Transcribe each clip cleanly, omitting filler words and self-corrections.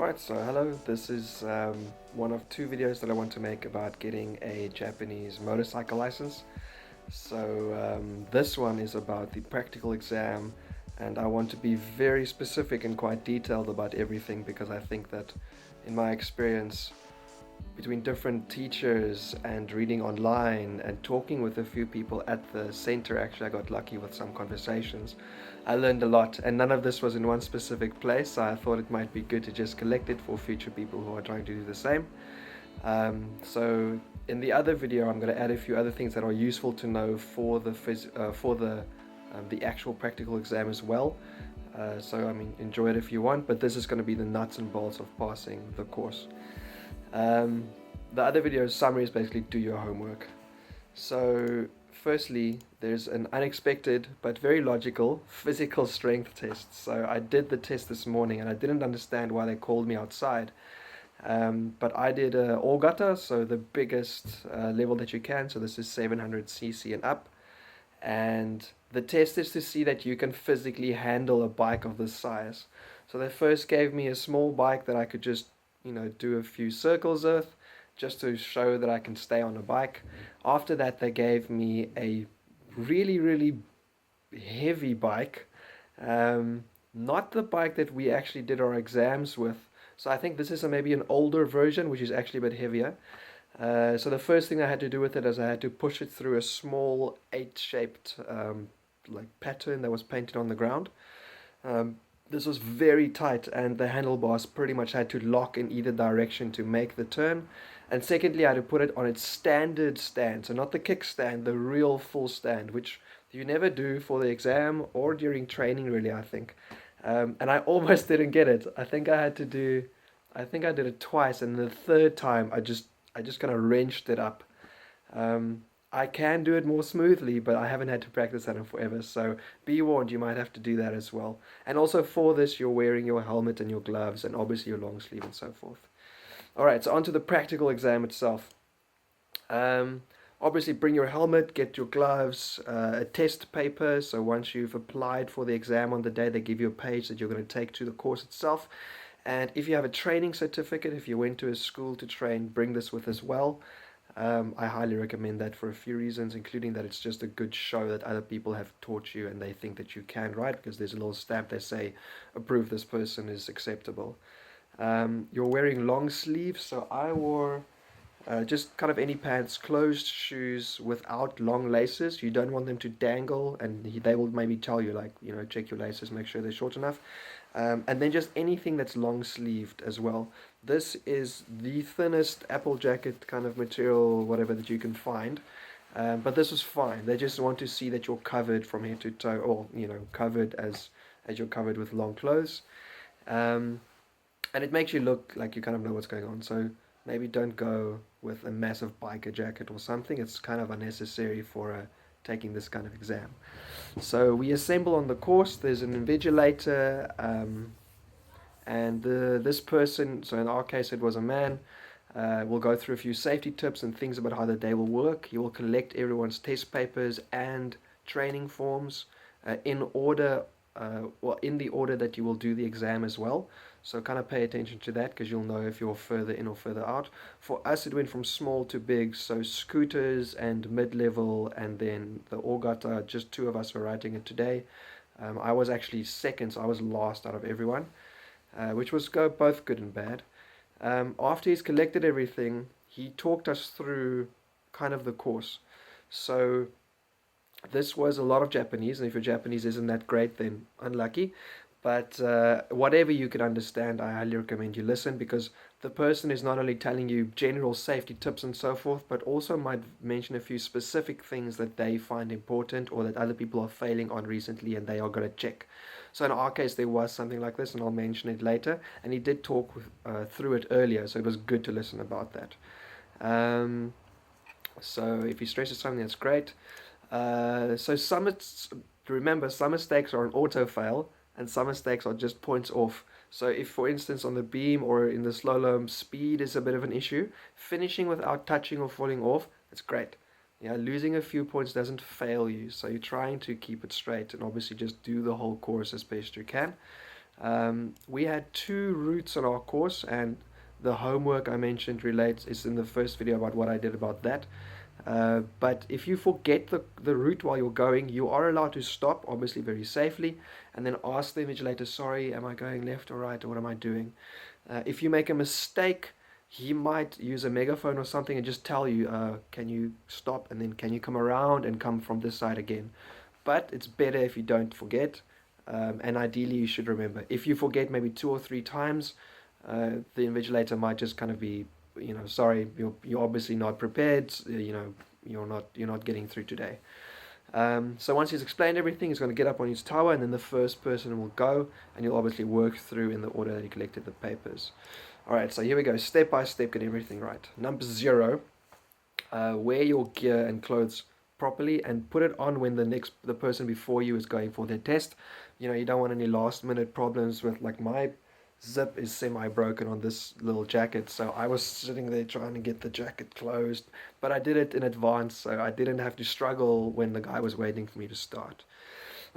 Alright, so hello, this is one of two videos that I want to make about getting a Japanese motorcycle license. So this one is about the practical exam, and I want to be very specific and quite detailed about everything because I think that in my experience between different teachers and reading online and talking with a few people at the center, actually I got lucky with some conversations. I learned a lot, and none of this was in one specific place, so I thought it might be good to just collect it for future people who are trying to do the same. So in the other video I'm going to add a few other things that are useful to know for the actual practical exam as well. So I mean, enjoy it if you want, but this is going to be the nuts and bolts of passing the course. The other video's summary is basically do your homework. So firstly, there's an unexpected but very logical physical strength test. So I did the test this morning and I didn't understand why they called me outside. But I did Orgata, so the biggest level that you can. So this is 700cc and up. And the test is to see that you can physically handle a bike of this size. So they first gave me a small bike that I could just, do a few circles with, just to show that I can stay on a bike. After that, they gave me a really, really heavy bike. Not the bike that we actually did our exams with. So I think this is maybe an older version, which is actually a bit heavier. So the first thing I had to do with it is I had to push it through a small 8-shaped like pattern that was painted on the ground. This was very tight, and the handlebars pretty much had to lock in either direction to make the turn. And secondly, I had to put it on its standard stand, so not the kickstand, the real full stand, which you never do for the exam or during training, really, I think. And I almost didn't get it. I think I did it twice, and the third time I just kind of wrenched it up. I can do it more smoothly, but I haven't had to practice that in forever, so be warned, you might have to do that as well. And also for this, you're wearing your helmet and your gloves, and obviously your long sleeve and so forth. Alright, so on to the practical exam itself. Obviously bring your helmet, get your gloves, a test paper, so once you've applied for the exam on the day, they give you a page that you're going to take to the course itself. And if you have a training certificate, if you went to a school to train, bring this with as well. I highly recommend that for a few reasons, including that it's just a good show that other people have taught you and they think that you can, right? Because there's a little stamp that say, approve this person is acceptable. You're wearing long sleeves, so I wore just kind of any pants, closed shoes without long laces. You don't want them to dangle, and they will maybe tell you, like, check your laces, make sure they're short enough. And then just anything that's long sleeved as well. This is the thinnest apple jacket kind of material, whatever, that you can find. But this was fine. They just want to see that you're covered from head to toe, or covered as you're covered with long clothes. And it makes you look like you kind of know what's going on. So maybe don't go with a massive biker jacket or something. It's kind of unnecessary for taking this kind of exam. So we assemble on the course. There's an invigilator, and this person, so in our case it was a man, will go through a few safety tips and things about how the day will work. He will collect everyone's test papers and training forms in order, in the order that you will do the exam as well. So kind of pay attention to that, because you'll know if you're further in or further out. For us, it went from small to big, so scooters and mid-level, and then the Orgata, just two of us were riding it today. I was actually second, so I was last out of everyone, which was both good and bad. After he's collected everything, he talked us through kind of the course. So this was a lot of Japanese, and if your Japanese isn't that great, then unlucky. But whatever you can understand, I highly recommend you listen, because the person is not only telling you general safety tips and so forth, but also might mention a few specific things that they find important or that other people are failing on recently and they are going to check. So in our case, there was something like this, and I'll mention it later. And he did talk through it earlier, so it was good to listen about that. So if he stresses something, that's great. So remember, some mistakes are an auto fail, and some mistakes are just points off. So if, for instance, on the beam or in the slalom, speed is a bit of an issue, finishing without touching or falling off, that's great. Losing a few points doesn't fail you, so you're trying to keep it straight and obviously just do the whole course as best you can. We had 2 routes on our course, and the homework I mentioned relates is in the first video about what I did about that. But if you forget the route while you're going, you are allowed to stop, obviously very safely, and then ask the invigilator, sorry, am I going left or right, or what am I doing? If you make a mistake, he might use a megaphone or something and just tell you, can you stop, and then can you come around and come from this side again? But it's better if you don't forget, and ideally you should remember. If you forget maybe 2 or 3 times, the invigilator might just kind of be, sorry, you're obviously not prepared. You're not getting through today. So once he's explained everything, he's going to get up on his tower, and then the first person will go, and you'll obviously work through in the order that he collected the papers. All right, so here we go, step by step, get everything right. Number 0, wear your gear and clothes properly and put it on when the person before you is going for their test. You don't want any last minute problems with, like, my zip is semi broken on this little jacket, so I was sitting there trying to get the jacket closed, but I did it in advance, so I didn't have to struggle when the guy was waiting for me to start.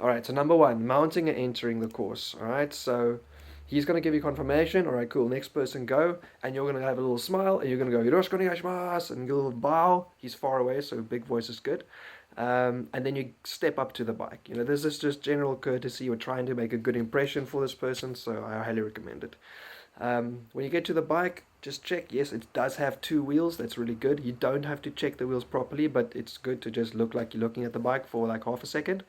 All right, so number 1, mounting and entering the course. All right, so he's going to give you confirmation. All right, cool, next person go, and you're going to have a little smile, and you're going to go yoroshiku onegaishimasu, and a little bow. He's far away, so big voice is good. And then you step up to the bike. This is just general courtesy. We're trying to make a good impression for this person, so I highly recommend it. When you get to the bike, just check. Yes, it does have 2 wheels. That's really good. You don't have to check the wheels properly, but it's good to just look like you're looking at the bike for like half a second.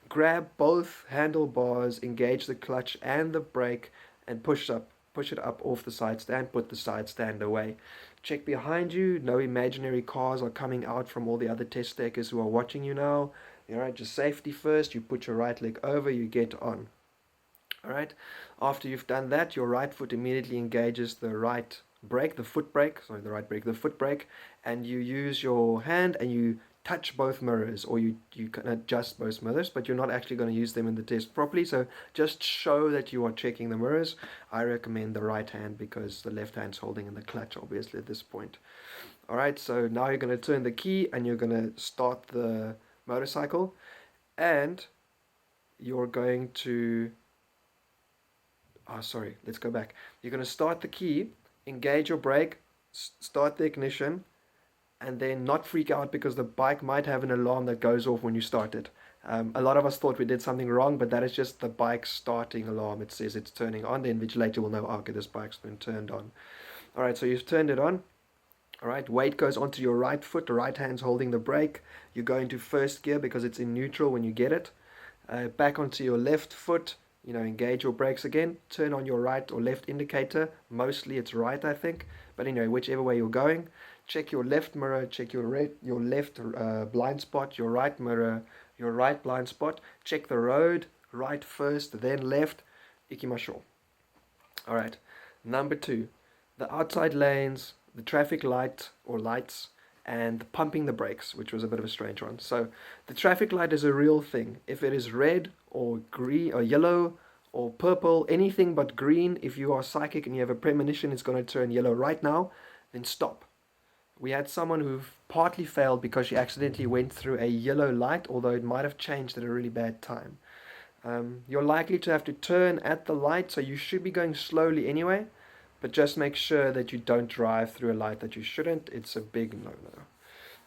Grab both handlebars, engage the clutch and the brake, and push it up off the side stand. Put the side stand away. Check behind you. No imaginary cars are coming out from all the other test takers who are watching you now. All right, just safety first. You put your right leg over, you get on. All right. After you've done that, your right foot immediately engages the right brake, the foot brake. Sorry, the right brake, the foot brake, and you use your hand and you touch both mirrors, or you can adjust both mirrors, but you're not actually going to use them in the test properly. So just show that you are checking the mirrors. I recommend the right hand because the left hand's holding in the clutch, obviously, at this point. All right, so now you're going to turn the key and you're going to start the motorcycle, and you're going to sorry, let's go back. You're going to start the key, engage your brake, start the ignition, and then not freak out because the bike might have an alarm that goes off when you start it. A lot of us thought we did something wrong, but that is just the bike starting alarm. It says it's turning on. The invigilator will know, okay, this bike's been turned on. All right, so you've turned it on. All right, weight goes onto your right foot. The right hand's holding the brake. You go into first gear because it's in neutral when you get it. Back onto your left foot. Engage your brakes again. Turn on your right or left indicator. Mostly it's right, I think. But anyway, whichever way you're going. Check your left mirror. Check your left blind spot. Your right mirror. Your right blind spot. Check the road. Right first, then left. Ikimashou. All right. Number 2. The outside lanes, the traffic light or lights, and pumping the brakes, which was a bit of a strange one. So the traffic light is a real thing. If it is red or green or yellow or purple, anything but green, if you are psychic and you have a premonition it's going to turn yellow right now, then stop. We had someone who partly failed because she accidentally went through a yellow light, although it might have changed at a really bad time. You're likely to have to turn at the light, so you should be going slowly anyway. But just make sure that you don't drive through a light that you shouldn't. It's a big no-no.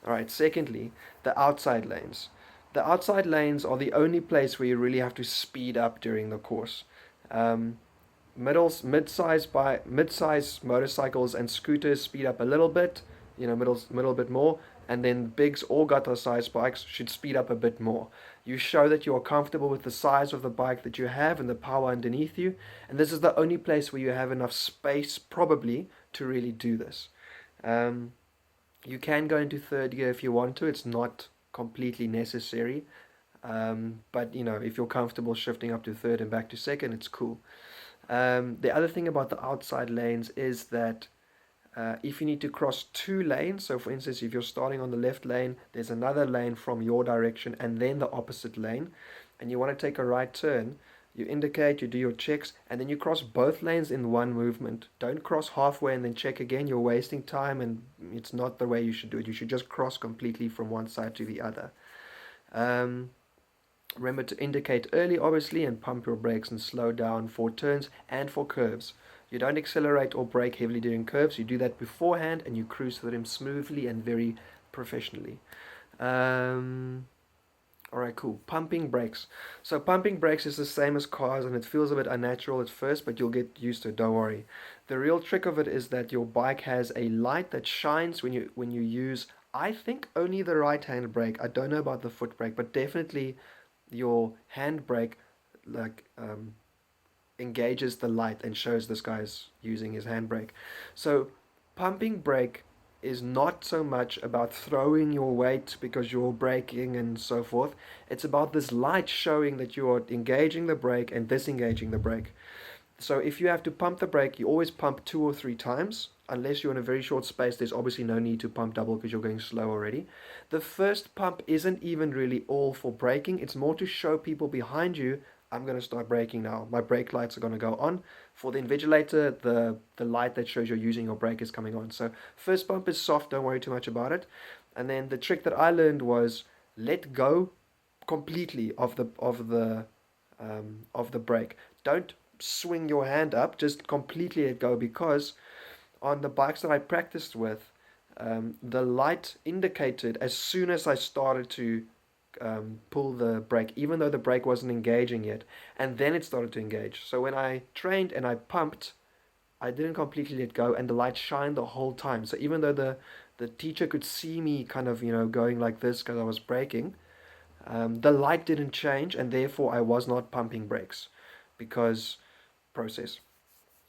All right, secondly, the outside lanes. The outside lanes are the only place where you really have to speed up during the course. Mid-size motorcycles and scooters speed up a little bit, middle bit more, and then bigs or gutter-sized bikes should speed up a bit more. You show that you are comfortable with the size of the bike that you have and the power underneath you, and this is the only place where you have enough space, probably, to really do this. You can go into third gear if you want to. It's not completely necessary, but if you're comfortable shifting up to third and back to second, it's cool. The other thing about the outside lanes is that if you need to cross 2 lanes, so for instance, if you're starting on the left lane, there's another lane from your direction and then the opposite lane, and you want to take a right turn, you indicate, you do your checks, and then you cross both lanes in one movement. Don't cross halfway and then check again. You're wasting time, and it's not the way you should do it. You should just cross completely from one side to the other. Remember to indicate early, obviously, and pump your brakes and slow down for turns and for curves. You don't accelerate or brake heavily during curves. You do that beforehand and you cruise through them smoothly and very professionally. Alright, cool. Pumping brakes. So pumping brakes is the same as cars and it feels a bit unnatural at first, but you'll get used to it, don't worry. The real trick of it is that your bike has a light that shines when you use, I think, only the right hand brake. I don't know about the foot brake, but definitely your hand brake like engages the light and shows this guy's using his handbrake. So pumping brake is not so much about throwing your weight because you're braking and so forth. It's about this light showing that you are engaging the brake and disengaging the brake. So if you have to pump the brake, you always pump 2 or 3 times. Unless you're in a very short space, there's obviously no need to pump double because you're going slow already. The first pump isn't even really all for braking. It's more to show people behind you, I'm going to start braking now. My brake lights are going to go on. For the invigilator, the light that shows you're using your brake is coming on. So first pump is soft, don't worry too much about it. And then the trick that I learned was let go completely of the brake. Don't swing your hand up, just completely let go, because on the bikes that I practiced with, the light indicated as soon as I started to pull the brake, even though the brake wasn't engaging yet, and then it started to engage. So when I trained and I pumped, I didn't completely let go, and the light shined the whole time. So even though the teacher could see me kind of going like this because I was braking, the light didn't change, and therefore I was not pumping brakes because process.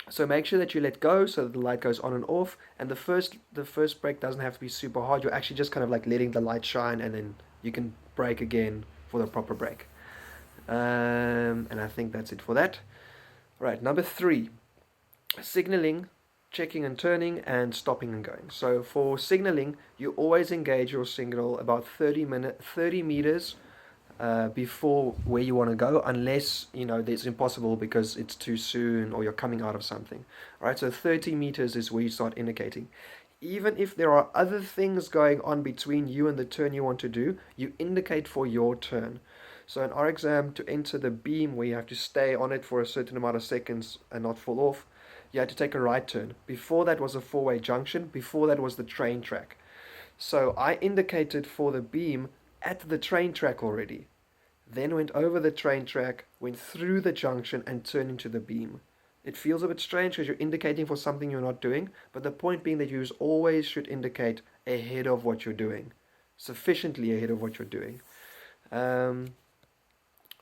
So make sure that you let go so that the light goes on and off, and the first brake doesn't have to be super hard. You're actually just kind of like letting the light shine, and then you can brake again for the proper brake. And I think that's it for that. Right, number 3, signaling, checking and turning, and stopping and going. So for signaling, you always engage your signal about 30 meters before where you want to go, unless it's impossible because it's too soon or you're coming out of something. All right, so 30 meters is where you start indicating. Even if there are other things going on between you and the turn you want to do, you indicate for your turn. So in our exam, to enter the beam where you have to stay on it for a certain amount of seconds and not fall off, you had to take a right turn. Before that was a four-way junction. Before that was the train track. So I indicated for the beam at the train track already, then went over the train track, went through the junction, and turned into the beam. It feels a bit strange because you're indicating for something you're not doing, but the point being that you always should indicate ahead of what you're doing, sufficiently ahead of what you're doing.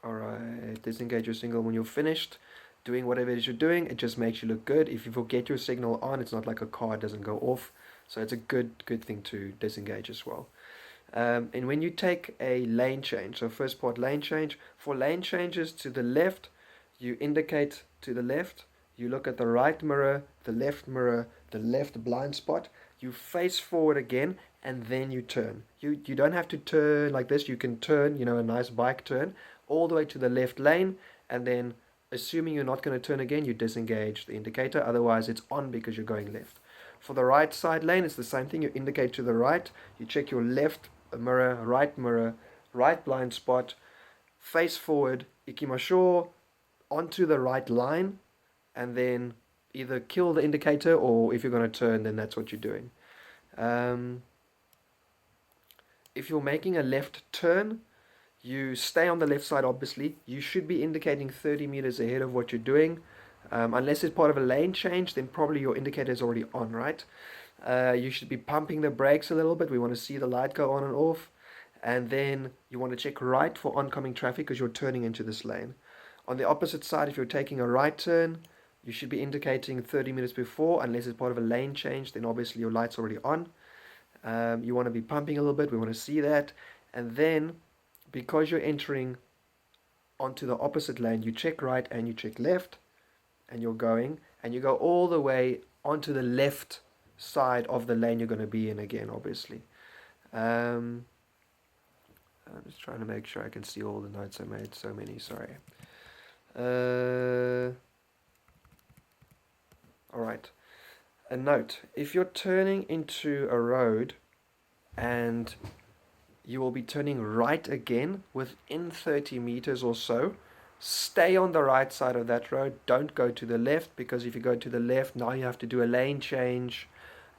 Alright, disengage your signal when you're finished doing whatever it is you're doing. It just makes you look good. If you forget your signal on, it's not like a car, it doesn't go off. So it's a good thing to disengage as well. And when you take a lane change, so first part lane change, for lane changes to the left, you indicate to the left, you look at the right mirror, the left blind spot, you face forward again, and then you turn. You don't have to turn like this, you can turn, a nice bike turn, all the way to the left lane, and then assuming you're not going to turn again, you disengage the indicator, otherwise it's on because you're going left. For the right side lane, it's the same thing. You indicate to the right, you check your left mirror, right blind spot, face forward, ikimasho, onto the right line, and then either kill the indicator, or if you're going to turn, then that's what you're doing. If you're making a left turn, you stay on the left side, obviously. You should be indicating 30 meters ahead of what you're doing. Unless it's part of a lane change, then probably your indicator is already on, right? You should be pumping the brakes a little bit. We want to see the light go on and off. And then you want to check right for oncoming traffic because you're turning into this lane. On the opposite side, if you're taking a right turn, you should be indicating 30 minutes before. Unless it's part of a lane change, then obviously your light's already on. You want to be pumping a little bit. We want to see that. And then, because you're entering onto the opposite lane, you check right and you check left, and you're going, and you go all the way onto the left side of the lane you're going to be in again, obviously. I'm just trying to make sure I can see all the notes I made. So many, sorry. Alright. A note. If you're turning into a road and you will be turning right again within 30 meters or so. Stay on the right side of that road. Don't go to the left, because if you go to the left, now you have to do a lane change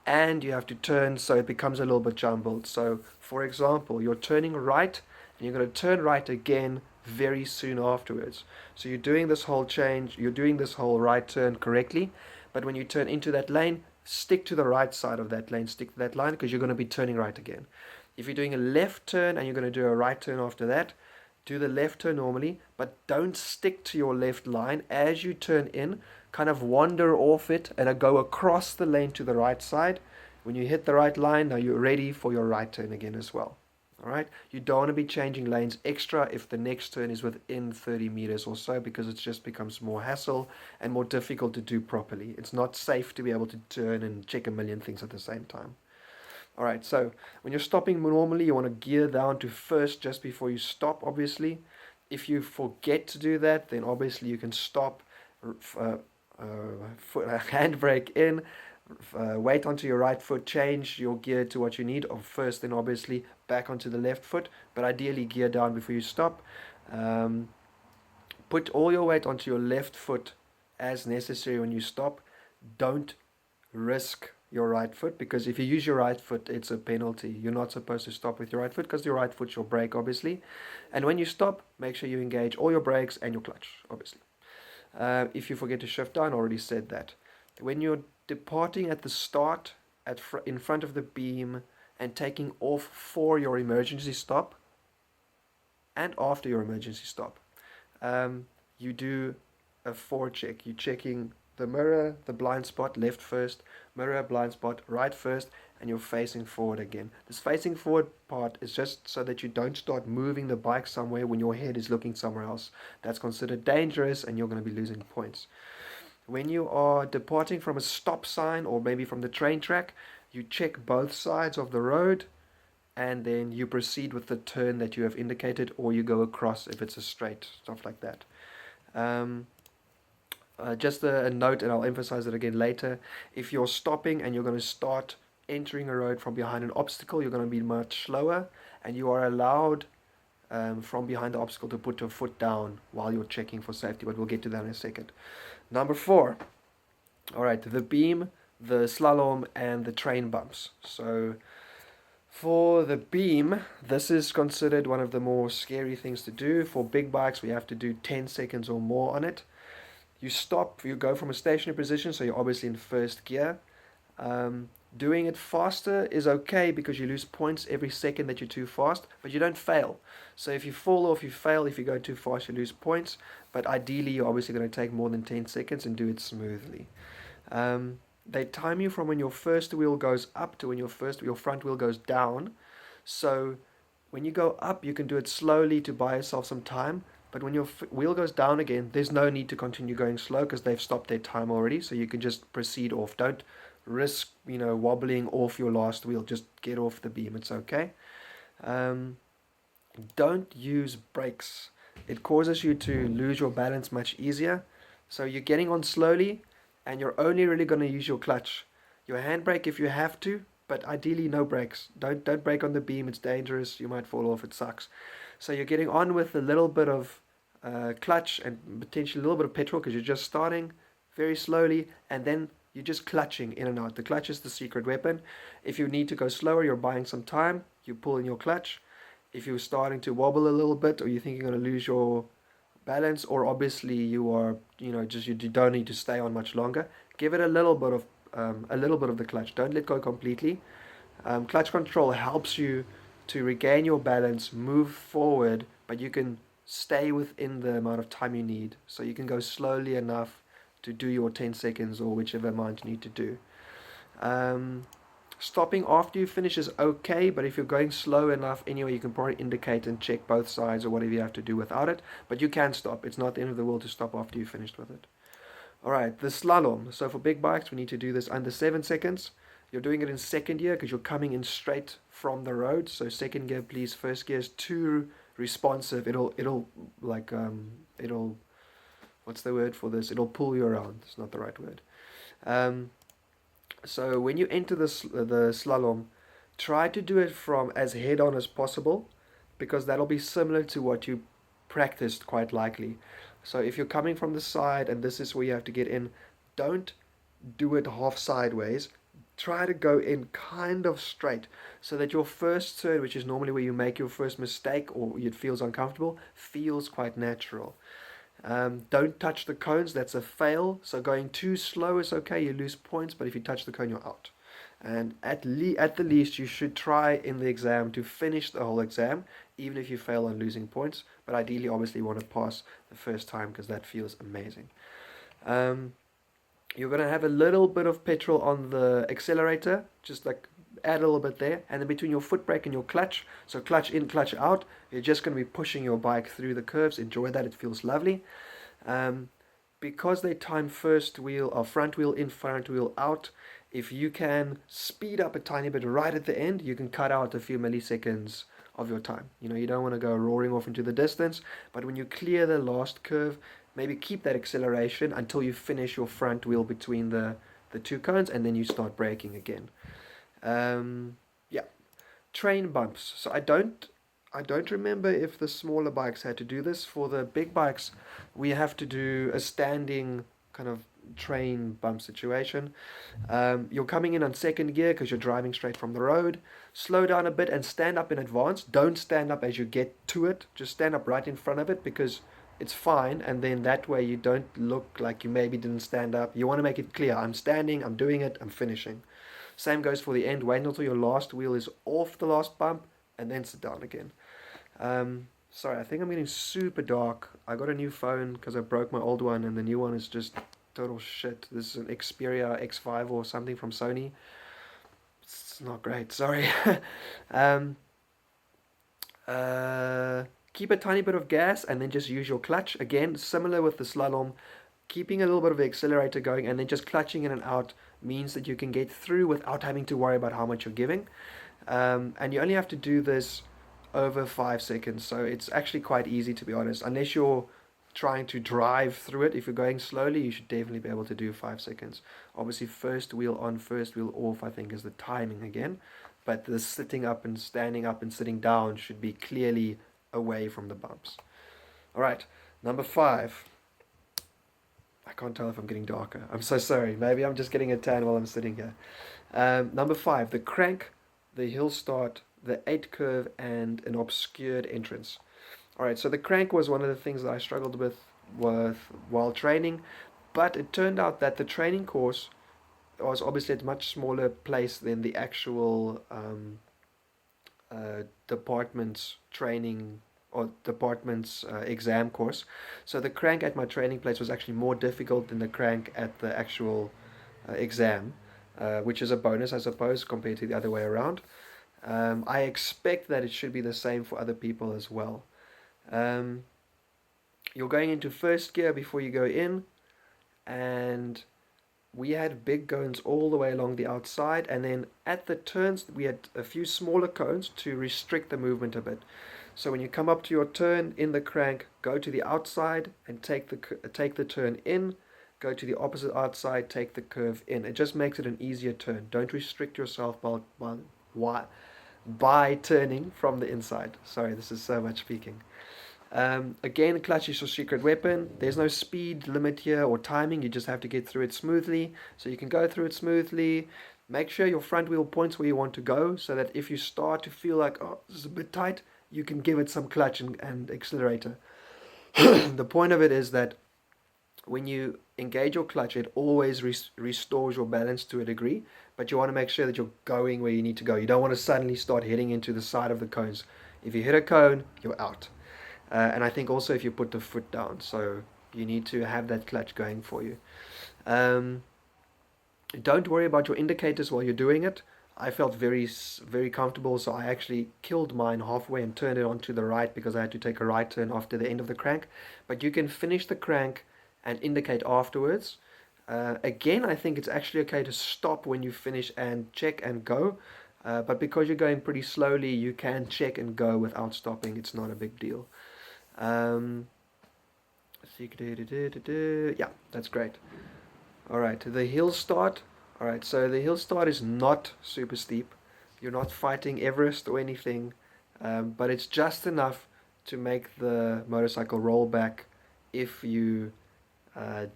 and you have to turn, so it becomes a little bit jumbled. So, for example, you're turning right and you're going to turn right again very soon afterwards. So you're doing this whole change, you're doing this whole right turn correctly, but when you turn into that lane, stick to the right side of that lane, stick to that line, because you're going to be turning right again. If you're doing a left turn and you're going to do a right turn after that, do the left turn normally, but don't stick to your left line. As you turn in, kind of wander off it and go across the lane to the right side. When you hit the right line, now you're ready for your right turn again as well. All right, you don't want to be changing lanes extra if the next turn is within 30 meters or so, because it just becomes more hassle and more difficult to do properly. It's not safe to be able to turn and check a million things at the same time. All right, so when you're stopping normally, you want to gear down to first just before you stop, obviously. If you forget to do that, then obviously you can stop, handbrake in, weight onto your right foot, change your gear to what you need of first, then obviously back onto the left foot, but ideally gear down before you stop. Put all your weight onto your left foot as necessary when you stop. Don't risk your right foot, because if you use your right foot, it's a penalty. You're not supposed to stop with your right foot, because your right foot's your brake, obviously. And when you stop, make sure you engage all your brakes and your clutch, obviously. If you forget to shift down, I already said that. When you're departing at the start, in front of the beam, and taking off for your emergency stop, and after your emergency stop, you do a forward check. You're checking the mirror, the blind spot, left first, mirror, blind spot, right first, and you're facing forward again. This facing forward part is just so that you don't start moving the bike somewhere when your head is looking somewhere else. That's considered dangerous and you're going to be losing points. When you are departing from a stop sign or maybe from the train track, you check both sides of the road, and then you proceed with the turn that you have indicated, or you go across if it's a straight, stuff like that. Just a note, and I'll emphasize it again later. If you're stopping and you're going to start entering a road from behind an obstacle, you're going to be much slower, and you are allowed from behind the obstacle to put your foot down while you're checking for safety, but we'll get to that in a second. Number 4. All right, the beam, the slalom, and the train bumps. So for the beam, this is considered one of the more scary things to do. For big bikes, we have to do 10 seconds or more on it. You stop, you go from a stationary position, so you're obviously in first gear. Doing it faster is okay, because you lose points every second that you're too fast, but you don't fail. So if you fall off, you fail. If you go too fast, you lose points. But ideally, you're obviously going to take more than 10 seconds and do it smoothly. They time you from when your first wheel goes up to when your front wheel goes down. So when you go up, you can do it slowly to buy yourself some time. But when your wheel goes down again, there's no need to continue going slow, because they've stopped their time already. So you can just proceed off. Don't risk, wobbling off your last wheel. Just get off the beam. It's okay. Don't use brakes. It causes you to lose your balance much easier. So you're getting on slowly, and you're only really going to use your clutch. Your handbrake if you have to, but ideally no brakes. Don't brake on the beam. It's dangerous. You might fall off. It sucks. So you're getting on with a little bit of clutch and potentially a little bit of petrol, because you're just starting very slowly, and then you're just clutching in and out. The clutch is the secret weapon. If you need to go slower, you're buying some time, you pull in your clutch. If you're starting to wobble a little bit, or you think you're going to lose your balance, or obviously you are, you don't need to stay on much longer, give it a little bit of the clutch. Don't let go completely. Clutch control helps you to regain your balance, move forward, but you can stay within the amount of time you need. So you can go slowly enough to do your 10 seconds or whichever amount you need to do. Stopping after you finish is okay, but if you're going slow enough anyway, you can probably indicate and check both sides or whatever you have to do without it. But you can stop. It's not the end of the world to stop after you've finished with it. Alright, the slalom. So for big bikes, we need to do this under 7 seconds. You're doing it in second gear because you're coming in straight from the road. So second gear, please. First gear is too responsive. It'll what's the word for this? It'll pull you around. It's not the right word. So when you enter the slalom, Try to do it from as head on as possible, because that'll be similar to what you practiced quite likely. So if you're coming from the side and this is where you have to get in, don't do it half sideways. Try to go in kind of straight so that your first turn, which is normally where you make your first mistake or it feels uncomfortable, feels quite natural. Don't touch the cones, that's a fail. So going too slow is okay, you lose points, but if you touch the cone, you're out. And at the least, you should try in the exam to finish the whole exam, even if you fail on losing points. But ideally, obviously, you want to pass the first time because that feels amazing. Um, you're going to have a little bit of petrol on the accelerator, just like add a little bit there. And then between your foot brake and your clutch, so clutch in, clutch out, you're just going to be pushing your bike through the curves. Enjoy that, it feels lovely. Um, because they time first wheel or front wheel in, front wheel out, if you can speed up a tiny bit right at the end, you can cut out a few milliseconds of your time. You know, you don't want to go roaring off into the distance, but when you clear the last curve, maybe keep that acceleration until you finish your front wheel between the two cones, and then you start braking again. Yeah, train bumps. So I don't remember if the smaller bikes had to do this. For the big bikes, we have to do a standing kind of train bump situation. You're coming in on second gear because you're driving straight from the road. Slow down a bit and stand up in advance. Don't stand up as you get to it. Just stand up right in front of it because it's fine. And then that way you don't look like you maybe didn't stand up. You want to make it clear. I'm standing, I'm doing it, I'm finishing. Same goes for the end. Wait until your last wheel is off the last bump and then sit down again. Sorry, I think I'm getting super dark. I got a new phone because I broke my old one, and the new one is just total shit. This is an Xperia X5 or something from Sony. It's not great, sorry. um, Keep a tiny bit of gas and then just use your clutch. Again, similar with the slalom, keeping a little bit of the accelerator going and then just clutching in and out means that you can get through without having to worry about how much you're giving. And you only have to do this over 5 seconds, so it's actually quite easy, to be honest. Unless you're trying to drive through it, if you're going slowly, you should definitely be able to do 5 seconds. Obviously, first wheel on, first wheel off, I think is the timing again. But the sitting up and standing up and sitting down should be clearly away from the bumps. All right, number 5. I can't tell if I'm getting darker. I'm so sorry. Maybe I'm just getting a tan while I'm sitting here. Number 5, the crank, the hill start, the 8 curve, and an obscured entrance. Alright, so the crank was one of the things that I struggled with while training, but it turned out that the training course was obviously at a much smaller place than the actual department's training or department's exam course. So the crank at my training place was actually more difficult than the crank at the actual exam, which is a bonus, I suppose, compared to the other way around. I expect that it should be the same for other people as well. You're going into first gear before you go in, and we had big cones all the way along the outside, and then at the turns we had a few smaller cones to restrict the movement a bit. So when you come up to your turn in the crank, go to the outside and take the turn in, go to the opposite outside, take the curve in. It just makes it an easier turn. Don't restrict yourself by turning from the inside. Sorry, this is so much speaking. Again, clutch is your secret weapon. There's no speed limit here or timing. You just have to get through it smoothly. So you can go through it smoothly. Make sure your front wheel points where you want to go so that if you start to feel like, oh, this is a bit tight, you can give it some clutch and accelerator. The point of it is that when you engage your clutch, it always restores your balance to a degree, but you want to make sure that you're going where you need to go. You don't want to suddenly start heading into the side of the cones. If you hit a cone, you're out. And I think also if you put the foot down, so you need to have that clutch going for you. Don't worry about your indicators while you're doing it. I felt very, very comfortable, so I actually killed mine halfway and turned it onto the right because I had to take a right turn after the end of the crank. But you can finish the crank and indicate afterwards. Again, I think it's actually okay to stop when you finish and check and go. But because you're going pretty slowly, you can check and go without stopping. It's not a big deal. Yeah, that's great. Alright, the hill start. Alright, so the hill start is not super steep. You're not fighting Everest or anything, but it's just enough to make the motorcycle roll back if you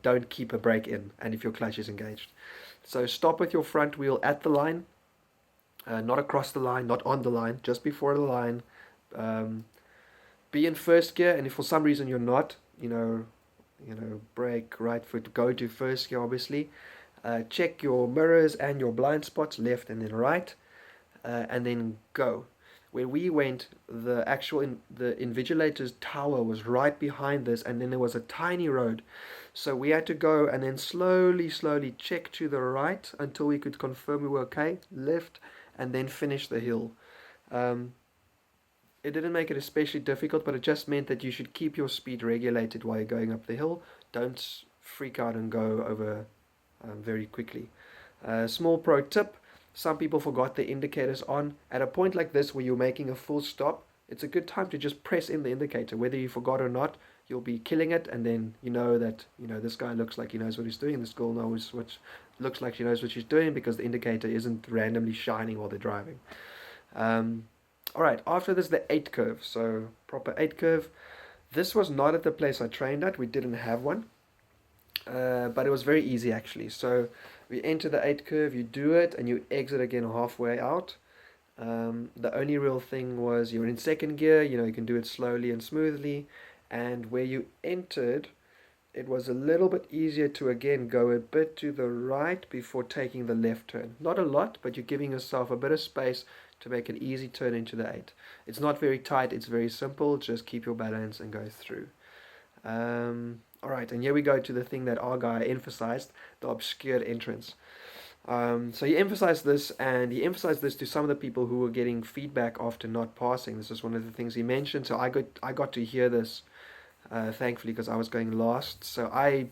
don't keep a brake in and if your clutch is engaged. So stop with your front wheel at the line, not across the line, not on the line, just before the line. Um, be in first gear, and if for some reason you're not, brake, right foot, go to first gear, obviously. Check your mirrors and your blind spots, left and then right, and then go. Where we went, the invigilator's tower was right behind this, and then there was a tiny road. So we had to go and then slowly check to the right until we could confirm we were okay, left, and then finish the hill. Um, it didn't make it especially difficult, but it just meant that you should keep your speed regulated while you're going up the hill. Don't freak out and go over very quickly. Small pro tip, some people forgot the indicators on. At a point like this where you're making a full stop, it's a good time to just press in the indicator. Whether you forgot or not, you'll be killing it, and then you know that this guy looks like he knows what he's doing. This girl knows what looks like she knows what she's doing because the indicator isn't randomly shining while they're driving. All right, after this, the 8 curve. So proper 8 curve. This was not at the place I trained at. We didn't have one. But it was very easy actually. So we enter the 8 curve, you do it, and you exit again halfway out. The only real thing was you're in second gear, you can do it slowly and smoothly. And where you entered, it was a little bit easier to again go a bit to the right before taking the left turn. Not a lot, but you're giving yourself a bit of space to make an easy turn into the 8. It's not very tight, it's very simple. Just keep your balance and go through. Alright, and here we go to the thing that our guy emphasized, the obscured entrance. So he emphasized this, and he emphasized this to some of the people who were getting feedback after not passing. This is one of the things he mentioned. So I got to hear this, thankfully, because I was going last. So I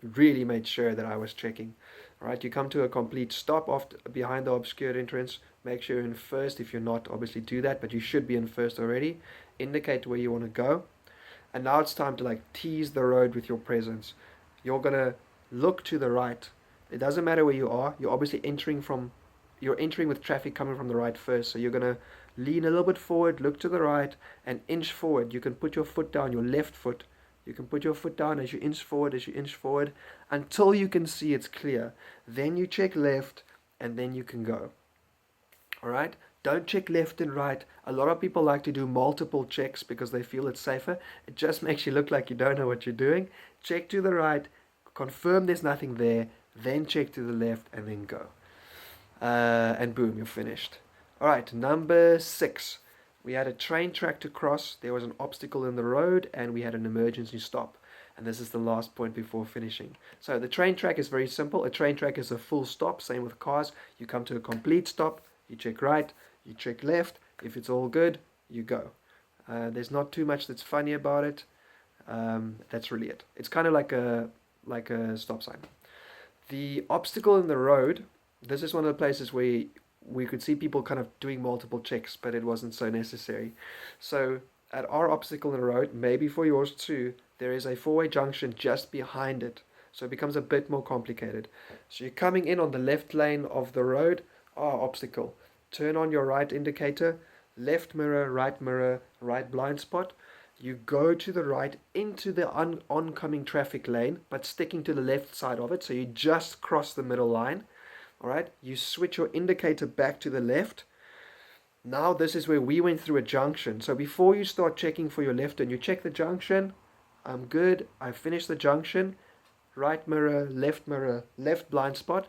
really made sure that I was checking. Alright, you come to a complete stop behind the obscured entrance. Make sure you're in first. If you're not, obviously do that, but you should be in first already. Indicate where you want to go. And now it's time to tease the road with your presence. You're gonna look to the right. It doesn't matter where you are. You're obviously entering with traffic coming from the right first. So you're gonna lean a little bit forward, look to the right, and inch forward. You can put your foot down, your left foot. You can put your foot down as you inch forward, until you can see it's clear. Then you check left, and then you can go. Alright? Don't check left and right. A lot of people like to do multiple checks because they feel it's safer. It just makes you look like you don't know what you're doing. Check to the right, confirm there's nothing there, then check to the left, and then go. And boom, you're finished. Alright, number 6. We had a train track to cross. There was an obstacle in the road, and we had an emergency stop. And this is the last point before finishing. So the train track is very simple. A train track is a full stop. Same with cars. You come to a complete stop. You check right, you check left. If it's all good, you go. There's not too much that's funny about it. That's really it. It's kind of like a stop sign. The obstacle in the road, this is one of the places where we could see people kind of doing multiple checks, but it wasn't so necessary. So at our obstacle in the road, maybe for yours too, there is a four-way junction just behind it. So it becomes a bit more complicated. So you're coming in on the left lane of the road, obstacle. Turn on your right indicator, left mirror, right blind spot. You go to the right into the oncoming traffic lane, but sticking to the left side of it, so you just cross the middle line. Alright, you switch your indicator back to the left. Now this is where we went through a junction. So before you start checking for your left turn, you check the junction. I'm good, I finished the junction. Right mirror, left blind spot.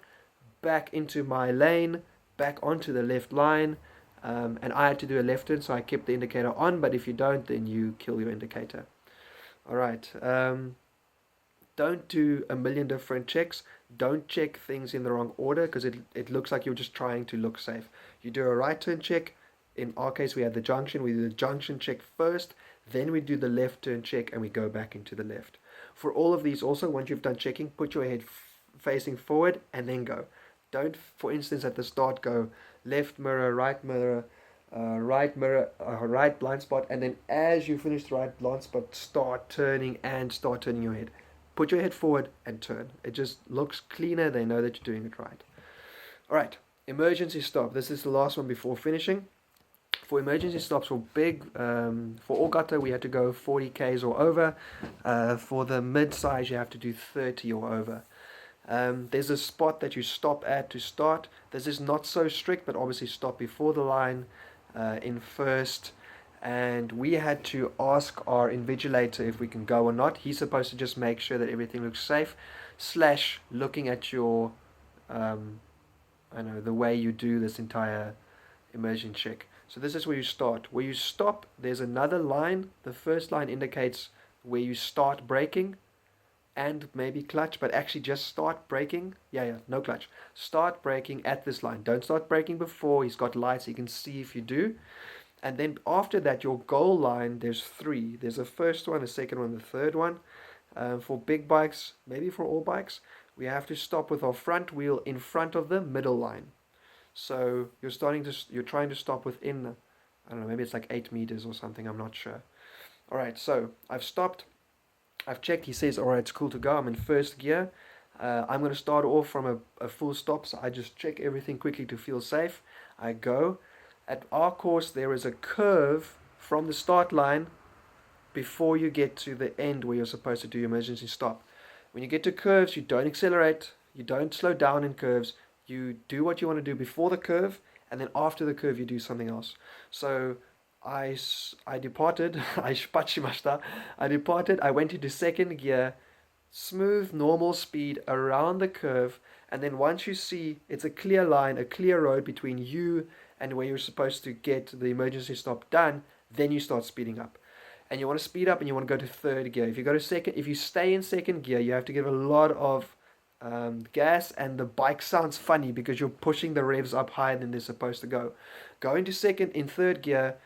Back into my lane, back onto the left line. And I had to do a left turn, so I kept the indicator on, but if you don't, then you kill your indicator. Alright, don't do a million different checks. Don't check things in the wrong order, because it looks like you're just trying to look safe. You do a right turn check. In our case, we had the junction. We do the junction check first, then we do the left turn check, and we go back into the left. For all of these also, once you've done checking, put your head facing forward, and then go. Don't, for instance, at the start go left mirror, right blind spot, and then as you finish the right blind spot, start turning your head. Put your head forward and turn. It just looks cleaner. They know that you're doing it right. Alright, Emergency stop. This is the last one before finishing. For emergency stops for big, for all gutter we had to go 40 k's or over. For the mid-size you have to do 30 or over. There's a spot that you stop at to start. This is not so strict, but obviously stop before the line in first. And we had to ask our invigilator if we can go or not. He's supposed to just make sure that everything looks safe, slash looking at your, I know, the way you do this entire immersion check. So this is where you start. Where you stop, there's another line. The first line indicates where you start braking and maybe clutch, but actually just start braking. Yeah, no clutch. Start braking at this line. Don't start braking before. He's got lights, you can see if you do. And then after that, your goal line, there's three. There's a first one, a second one, the third one. For big bikes, maybe for all bikes, we have to stop with our front wheel in front of the middle line. So you're trying to stop within, I don't know, maybe it's like 8 meters or something, I'm not sure. Alright, so I've stopped, I've checked, he says, alright, it's cool to go, I'm in first gear. I'm going to start off from a full stop, so I just check everything quickly to feel safe. I go. At our course, there is a curve from the start line before you get to the end where you're supposed to do your emergency stop. When you get to curves, you don't accelerate, you don't slow down in curves, you do what you want to do before the curve, and then after the curve you do something else. So I departed, I departed, I went into second gear, smooth, normal speed around the curve, and then once you see it's a clear line, a clear road between you and where you're supposed to get the emergency stop done, then you start speeding up. And you want to speed up and you want to go to third gear. If you stay in second gear, you have to give a lot of gas, and the bike sounds funny because you're pushing the revs up higher than they're supposed to go. Go into third gear,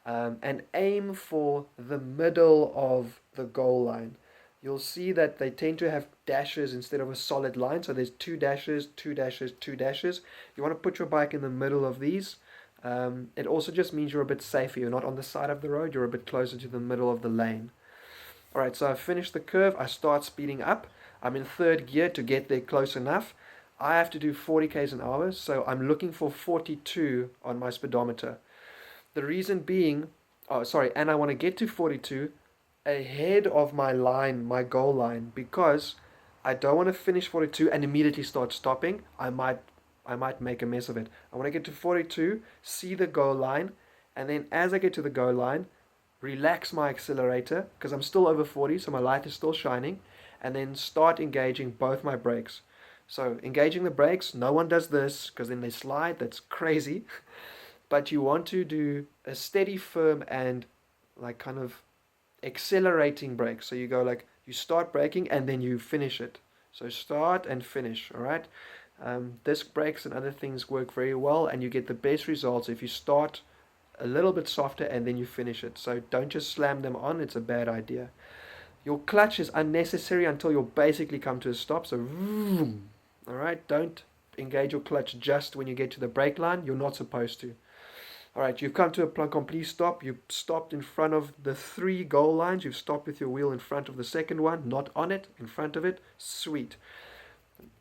and aim for the middle of the goal line. You'll see that they tend to have dashes instead of a solid line, so there's 2 dashes, 2 dashes, 2 dashes. You want to put your bike in the middle of these. It also just means you're a bit safer. You're not on the side of the road, you're a bit closer to the middle of the lane. Alright, so I've finished the curve, I start speeding up. I'm in third gear to get there close enough. I have to do 40 k's an hour, so I'm looking for 42 on my speedometer. The reason being, and I want to get to 42 ahead of my line, my goal line, because I don't want to finish 42 and immediately start stopping. I might make a mess of it. I want to get to 42, see the goal line, and then as I get to the goal line, relax my accelerator, because I'm still over 40, so my light is still shining, and then start engaging both my brakes. So engaging the brakes, no one does this, because then they slide, that's crazy. But you want to do a steady, firm, and like kind of accelerating brake. So you go like, you start braking and then you finish it. So start and finish, alright? Disc brakes and other things work very well, and you get the best results if you start a little bit softer and then you finish it. So don't just slam them on, it's a bad idea. Your clutch is unnecessary until you basically come to a stop. So vroom, alright, don't engage your clutch just when you get to the brake line. You're not supposed to. Alright, you've come to a complete stop. You've stopped in front of the 3 goal lines. You've stopped with your wheel in front of the second one, not on it, in front of it. Sweet.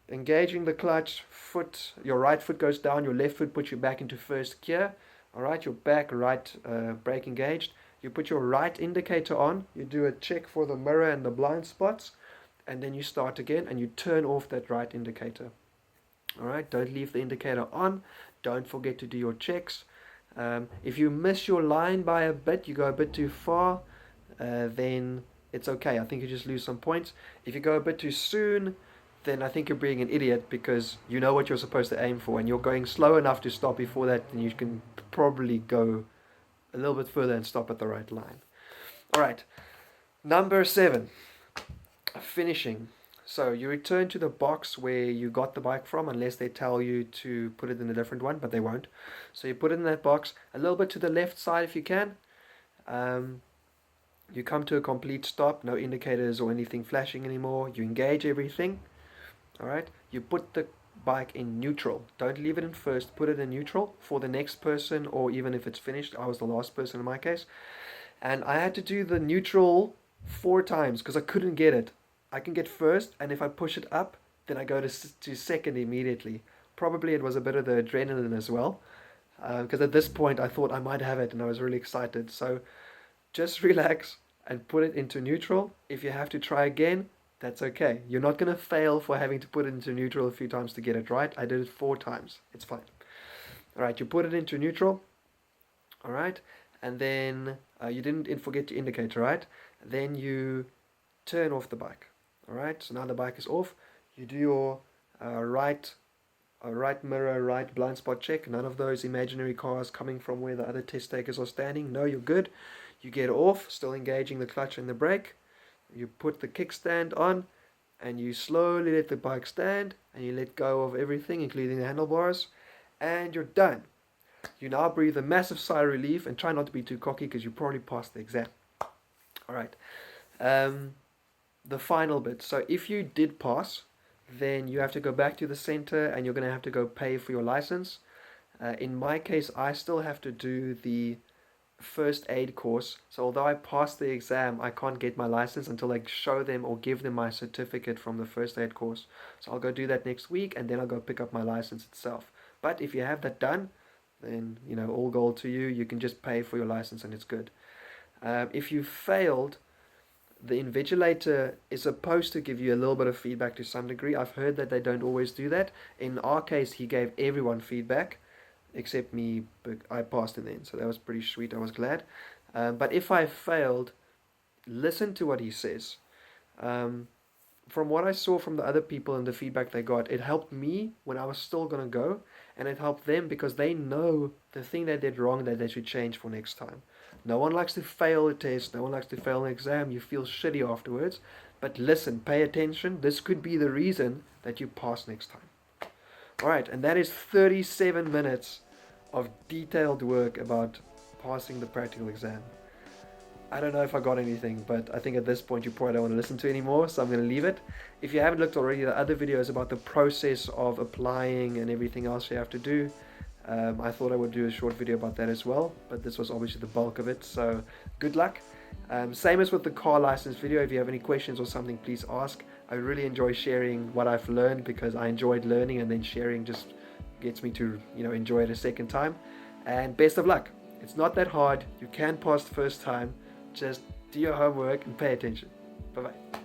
Engaging the clutch, your right foot goes down, your left foot puts you back into first gear. Alright, your back right brake engaged. You put your right indicator on, you do a check for the mirror and the blind spots, and then you start again and you turn off that right indicator. Alright, don't leave the indicator on, don't forget to do your checks. If you miss your line by a bit, you go a bit too far, then it's okay. I think you just lose some points. If you go a bit too soon, then I think you're being an idiot, because you know what you're supposed to aim for and you're going slow enough to stop before that, then you can probably go a little bit further and stop at the right line. Alright, number 7, finishing. So you return to the box where you got the bike from, unless they tell you to put it in a different one, but they won't. So you put it in that box, a little bit to the left side if you can. You come to a complete stop, no indicators or anything flashing anymore. You engage everything. Alright, you put the bike in neutral. Don't leave it in first, put it in neutral for the next person, or even if it's finished. I was the last person in my case. And I had to do the neutral 4 times because I couldn't get it. I can get first, and if I push it up, then I go to second immediately. Probably it was a bit of the adrenaline as well, because at this point I thought I might have it and I was really excited. So just relax and put it into neutral. If you have to try again, that's okay. You're not going to fail for having to put it into neutral a few times to get it right. I did it 4 times. It's fine. All right, you put it into neutral. All right, and then you didn't forget your indicator, right? Then you turn off the bike. All right, so now the bike is off. You do your right mirror, right blind spot check. None of those imaginary cars coming from where the other test takers are standing. No, you're good. You get off, still engaging the clutch and the brake. You put the kickstand on, and you slowly let the bike stand, and you let go of everything, including the handlebars, and you're done. You now breathe a massive sigh of relief and try not to be too cocky because you probably passed the exam. All right. The final bit. So if you did pass, then you have to go back to the center and you're going to have to go pay for your license. In my case, I still have to do the first aid course. So although I passed the exam, I can't get my license until I show them or give them my certificate from the first aid course. So I'll go do that next week and then I'll go pick up my license itself. But if you have that done, then all gold to you. You can just pay for your license and it's good. If you failed, the invigilator is supposed to give you a little bit of feedback to some degree. I've heard that they don't always do that. In our case, he gave everyone feedback except me, but I passed in the end, so that was pretty sweet. I was glad. But if I failed, listen to what he says. From what I saw from the other people and the feedback they got, it helped me when I was still going to go, and it helped them because they know the thing they did wrong that they should change for next time. No one likes to fail a test, no one likes to fail an exam, you feel shitty afterwards, but listen, pay attention, this could be the reason that you pass next time. Alright, and that is 37 minutes of detailed work about passing the practical exam. I don't know if I got anything, but I think at this point you probably don't want to listen to anymore, so I'm going to leave it. If you haven't looked already, the other videos about the process of applying and everything else you have to do, I thought I would do a short video about that as well, but this was obviously the bulk of it, so good luck. Same as with the car license video, if you have any questions or something, please ask. I really enjoy sharing what I've learned because I enjoyed learning, and then sharing just gets me to enjoy it a second time. And best of luck. It's not that hard. You can pass the first time. Just do your homework and pay attention. Bye-bye.